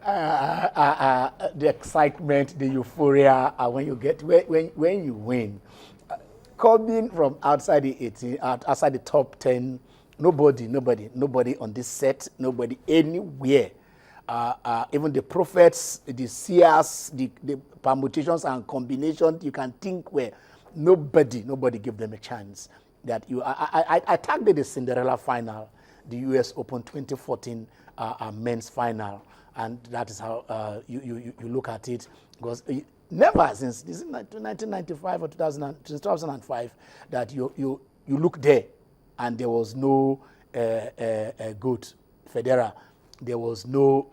The excitement, the euphoria when you get when you win. Coming from outside the 18, outside the top 10, nobody on this set, nobody anywhere. Even the prophets, the seers, the permutations and combinations you can think where nobody give them a chance. That I tagged it the Cinderella final, the U.S. Open 2014 men's final, and that is how you look at it, because never since this is 1995 or 2005 that you look there and there was no good Federer. There was no,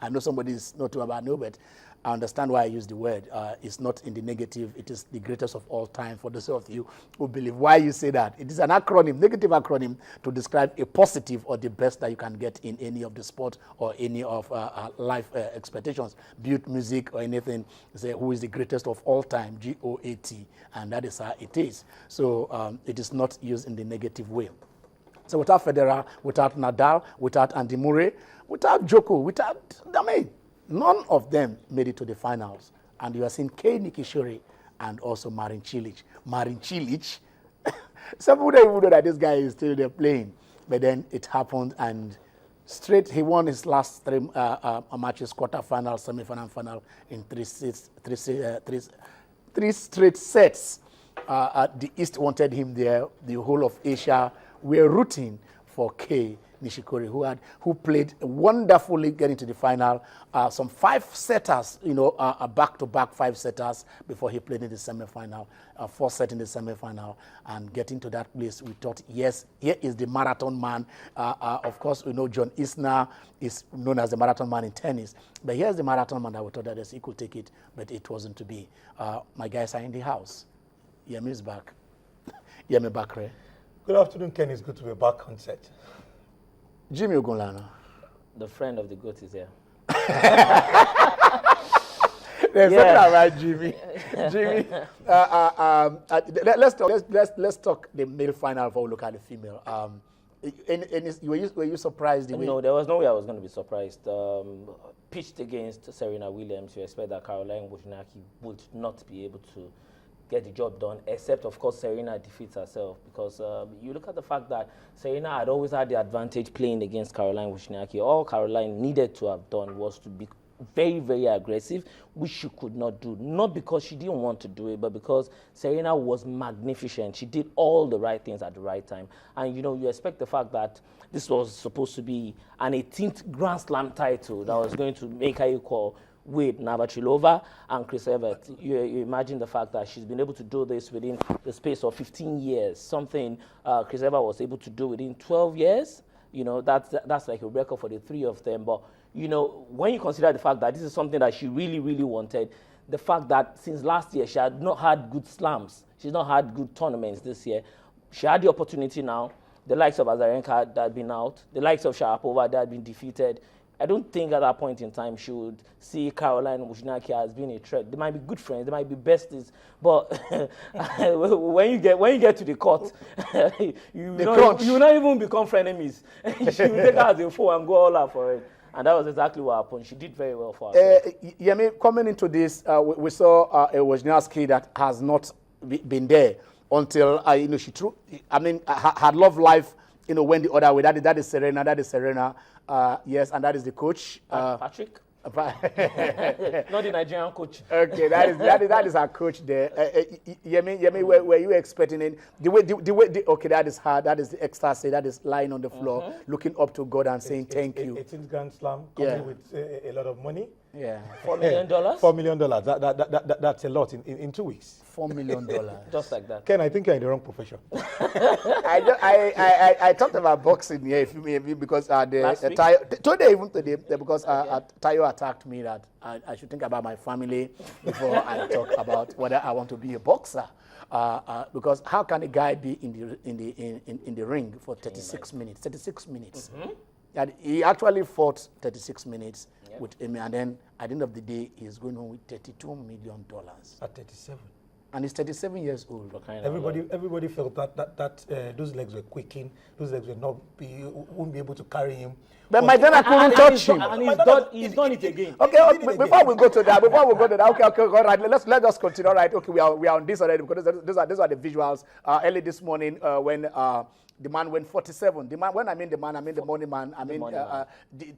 I know somebody is not too about no, but I understand why I use the word. It's not in the negative. It is the greatest of all time for those of you who believe. Why you say that? It is an acronym, negative acronym, to describe a positive or the best that you can get in any of the sport or any of life expectations, be it music or anything. Say who is the greatest of all time, GOAT, and that is how it is. So it is not used in the negative way. So without Federer, without Nadal, without Andy Murray, without Djoko, none of them made it to the finals. And you are seeing Kei Nishikori and also Marin Cilic. Marin Cilic, some people don't even know that this guy is still there playing. But then it happened, and straight he won his last three matches, quarterfinal, semi-final, final in three straight sets. The East wanted him there. The whole of Asia were rooting for Kei Nishikori, who played wonderfully getting to the final. Some five-setters, back-to-back five-setters before he played in the semi-final, four set in the semi-final, and getting to that place, we thought, yes, here is the marathon man. Of course, we know John Isner is known as the marathon man in tennis, but here's the marathon man that we thought that he could take it, but it wasn't to be. My guys are in the house. Yemi is back. Yemi Bakre. Good afternoon, Ken. It's good to be back on set. Jimmy Ogunlana. The friend of the goat is here. There's something about Jimmy. Jimmy, let's talk the male final before we look at the female. Were you surprised? No, there was no way I was going to be surprised. Pitched against Serena Williams, you expect that Caroline Wozniacki would not be able to get the job done, except, of course, Serena defeats herself, because you look at the fact that Serena had always had the advantage playing against Caroline Wozniacki. All Caroline needed to have done was to be very, very aggressive, which she could not do. Not because she didn't want to do it, but because Serena was magnificent. She did all the right things at the right time. And, you expect the fact that this was supposed to be an 18th Grand Slam title that was going to make her equal with Navratilova and Chris Evert. You imagine the fact that she's been able to do this within the space of 15 years, something Chris Evert was able to do within 12 years. That's like a record for the three of them. But, when you consider the fact that this is something that she really, really wanted, the fact that since last year she had not had good slams, she's not had good tournaments this year, she had the opportunity now. The likes of Azarenka that had been out, the likes of Sharapova that had been defeated. I don't think at that point in time she would see Caroline Wozniacki as being a threat. They might be good friends, they might be besties, but when you get to the court, you will not even become frenemies. She will take her as a foe and go all out for it. And that was exactly what happened. She did very well for herself. Yemi, coming into this, we saw a Wozniacki that has not been there until she threw. Her love life, went the other way. That is Serena. Yes, and that is the coach. Patrick? Not the Nigerian coach. Okay, that is our coach there. Yemi, were you expecting it? Okay, that is hard. That is the ecstasy. That is lying on the floor, looking up to God and saying thank you. 18th Grand Slam, coming with a lot of money. Yeah. $4 million? $4 million. That's a lot in 2 weeks. $4 million. Just like that. Ken, I think you're in the wrong profession. I talked about boxing here, because today, because Tayo attacked me that I should think about my family before I talk about whether I want to be a boxer. Because how can a guy be in the ring for 36 minutes? 36 minutes. Mm-hmm. That he actually fought 36 minutes with Amy, and then at the end of the day, he's going home with $32 million. At 37. and he's 37 years old. Everybody felt that those legs were quaking. Those legs won't be able to carry him. But Maidana couldn't touch him. And he's done it again. Okay, before we go to that, okay, all right, let us continue. All right, okay, we are on this already because those are the visuals. Early this morning when the man went 47. The man, when I mean the man, I mean the money man. I mean the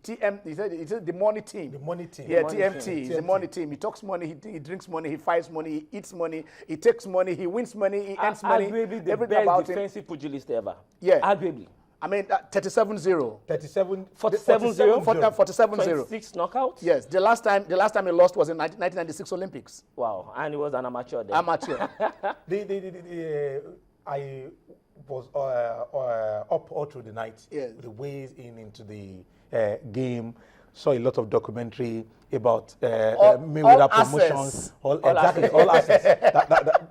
TM. He said the money team. The money team. Yeah, TMT. The money team. He talks money. He drinks money. He fights money. He eats money. He takes money. He wins money. He earns money. Arguably the best defensive pugilist ever. Yeah. Arguably. I mean, 37-0. 47-0. 47-0. 26 knockouts? Yes. The last time he lost was in 1996 Olympics. Wow. And he was an amateur then. Amateur. I was up all through the night. Yes. The ways into the game. Saw a lot of documentary about Mayweather promotions. All assets.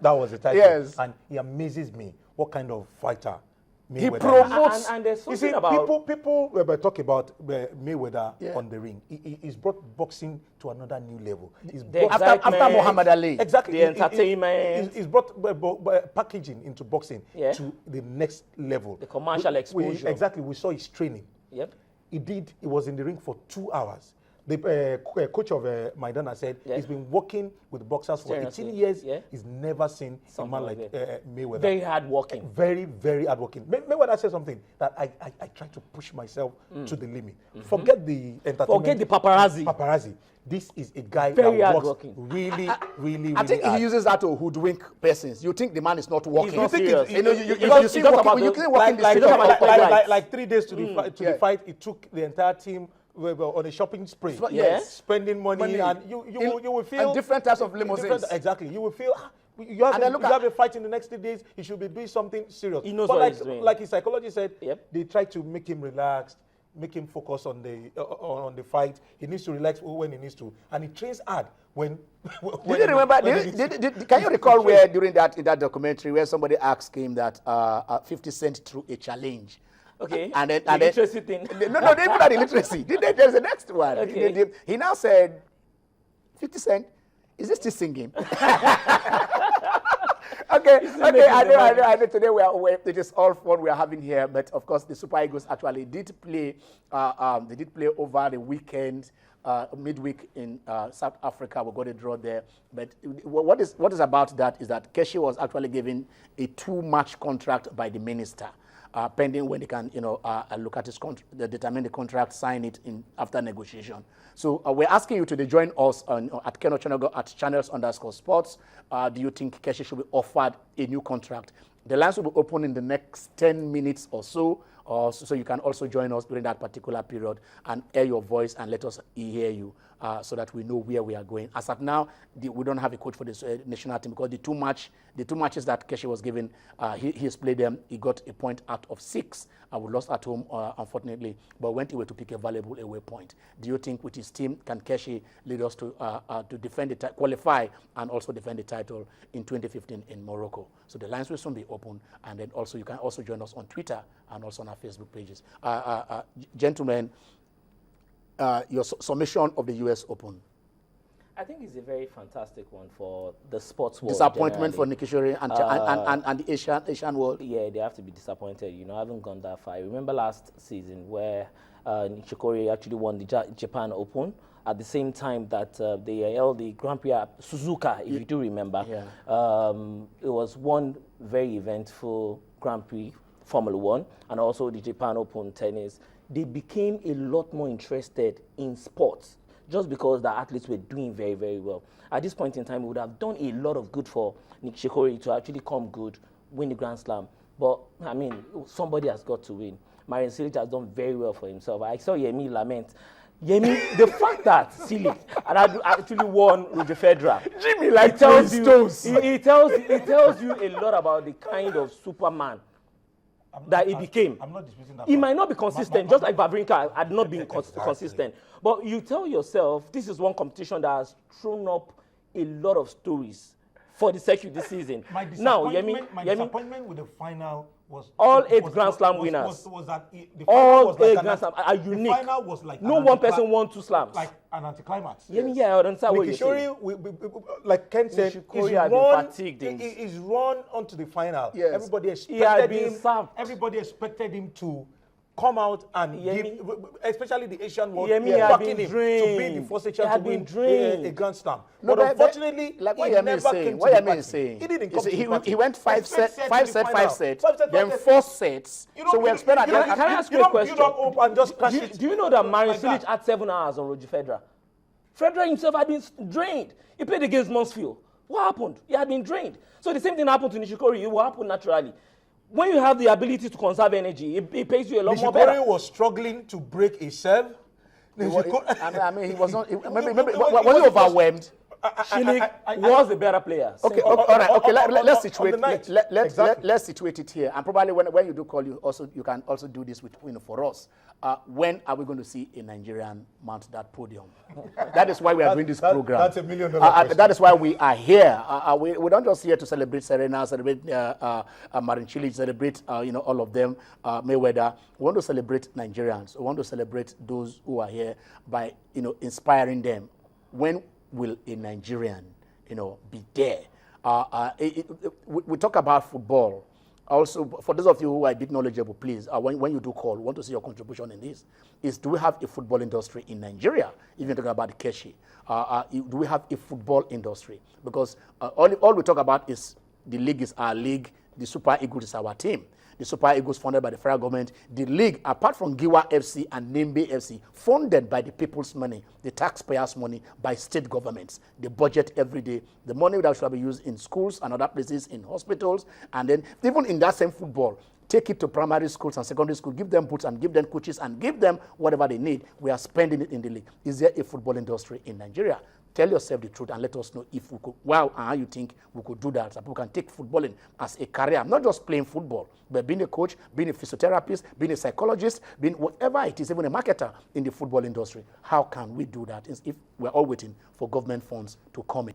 That was the title. Yes. And he amazes me. What kind of fighter Mayweather He promotes. And there's something you see, about... people talk about Mayweather on the ring. He's brought boxing to another new level. After Muhammad Ali. Exactly. The entertainment. He's brought packaging into boxing to the next level. The commercial exposure. Exactly. We saw his training. Yep. He was in the ring for 2 hours. The coach of Maidana said he's been working with boxers for 18 years. Yeah. He's never seen a man like Mayweather. Very hard working. Very, very hard working. Mayweather said something that I try to push myself to the limit. Forget the entertainment. Forget the paparazzi. Paparazzi. This is a guy very that hard works working. really, really I think hard. he uses that to hoodwink persons. You think the man is not working. He's not you serious. think you see working, you think working like 3 days to the fight, it took the entire team on a shopping spree. Yes. Spending money and you will feel... And different types of limousines. Exactly. You will feel... You have a fight in the next 3 days, he should be doing something serious. He knows what he's doing. Like his psychologist said, they try to make him relaxed, make him focus on the fight. He needs to relax when he needs to. And he trains hard when Did you remember, can you recall where during that documentary where somebody asked him that 50 Cent threw a challenge? Okay. And then literacy thing. No, they put out the literacy. There's the next one. Okay. He now said, 50 Cent, is this still singing? Okay. I know. Today it is all fun we are having here, but of course the Super Eagles actually did play. They did play over the weekend, midweek in South Africa. We got a draw there. But what is about that is that Keshi was actually given a 2-match contract by the minister. Pending when they can, look at his contract, determine the contract, sign it after negotiation. So we're asking you to join us at Ken Ochonogo at channels_sports. Do you think Keshi should be offered a new contract? The lines will be open in the next 10 minutes or so. So you can also join us during that particular period and air your voice and let us hear you so that we know where we are going. As of now, we don't have a coach for this national team because the two matches that Keshi was given, he has played them. He got a point out of 6. We lost at home, unfortunately, but went away to pick a valuable away point. Do you think with his team, can Keshi lead us to defend qualify and also defend the title in 2015 in Morocco? So the lines will soon be open, and then also you can also join us on Twitter and also on our Facebook pages. Gentlemen, your submission of the U.S. Open. I think it's a very fantastic one for the sports world. Disappointment for Nikishori and the Asian world. Yeah, they have to be disappointed. I haven't gone that far. I remember last season where Nishikori actually won the Japan Open at the same time that they held the Grand Prix at Suzuka, if you do remember. Yeah. It was one very eventful Grand Prix, Formula 1, and also the Japan Open tennis. They became a lot more interested in sports just because the athletes were doing very, very well. At this point in time, we would have done a lot of good for Nishikori to actually come good, win the Grand Slam. But, I mean, somebody has got to win. Marian Cilic has done very well for himself. I saw Yemi lament. Yemi, the fact that Cilic actually won Roger Federer. Jimmy, like tells stones. It tells you a lot about the kind of Superman that he became. I'm not disputing that. He might not be consistent, just like Wawrinka had not been consistent. But you tell yourself, this is one competition that has thrown up a lot of stories for the circuit this season. My disappointment with the final was all 8 Grand Slam winners. Was that the final all was like 8 Grand Slam are unique. The final was like no one person won 2 slams. Like an anticlimax. Yeah, I understand what you're saying. Like Ken said, he's run onto the final. Yes. Everybody expected him to come out and give, especially the Asian world, backing him to be the first Asian to win a Grand Slam. No, but unfortunately, like he never came to the party. He didn't come to the party. He went 5 sets, then 4 sets. So we expect that. Can I ask you a question? You don't open and just crash it. Do you know that Marin Cilic had 7 hours on Roger Federer? Federer himself had been drained. He played against Mansfield. What happened? He had been drained. So the same thing happened to Nishikori. It will happen naturally. When you have the ability to conserve energy, it pays you a lot more better. Nishikori was struggling to break a serve. He was not. Maybe was he overwhelmed? Cilic was the better player. Okay, all right. Okay, let's situate. Let's situate it here. And probably when you do call, you can also do this with for us. When are we going to see a Nigerian mount that podium? That is why we are doing this program. That's $1 million question. That is why we are here. We don't just here to celebrate Serena, celebrate Marin Cilic, celebrate all of them, Mayweather. We want to celebrate Nigerians. We want to celebrate those who are here by inspiring them. When will a Nigerian be there? We talk about football. Also, for those of you who are a bit knowledgeable, please, when you do call, we want to see your contribution in this. Do we have a football industry in Nigeria? Even talking about the Keshi. Do we have a football industry? Because all we talk about is the league is our league, the Super Eagles is our team. The Super Eagles funded by the federal government. The league, apart from Giwa FC and Nimbe FC, funded by the people's money, the taxpayers' money, by state governments. They budget every day. The money that should be used in schools and other places, in hospitals, and then even in that same football, take it to primary schools and secondary schools, give them boots and give them coaches and give them whatever they need. We are spending it in the league. Is there a football industry in Nigeria? Tell yourself the truth and let us know if we could, and how you think we could do that. So people can take footballing as a career, not just playing football, but being a coach, being a physiotherapist, being a psychologist, being whatever it is, even a marketer in the football industry. How can we do that if we're all waiting for government funds to come in?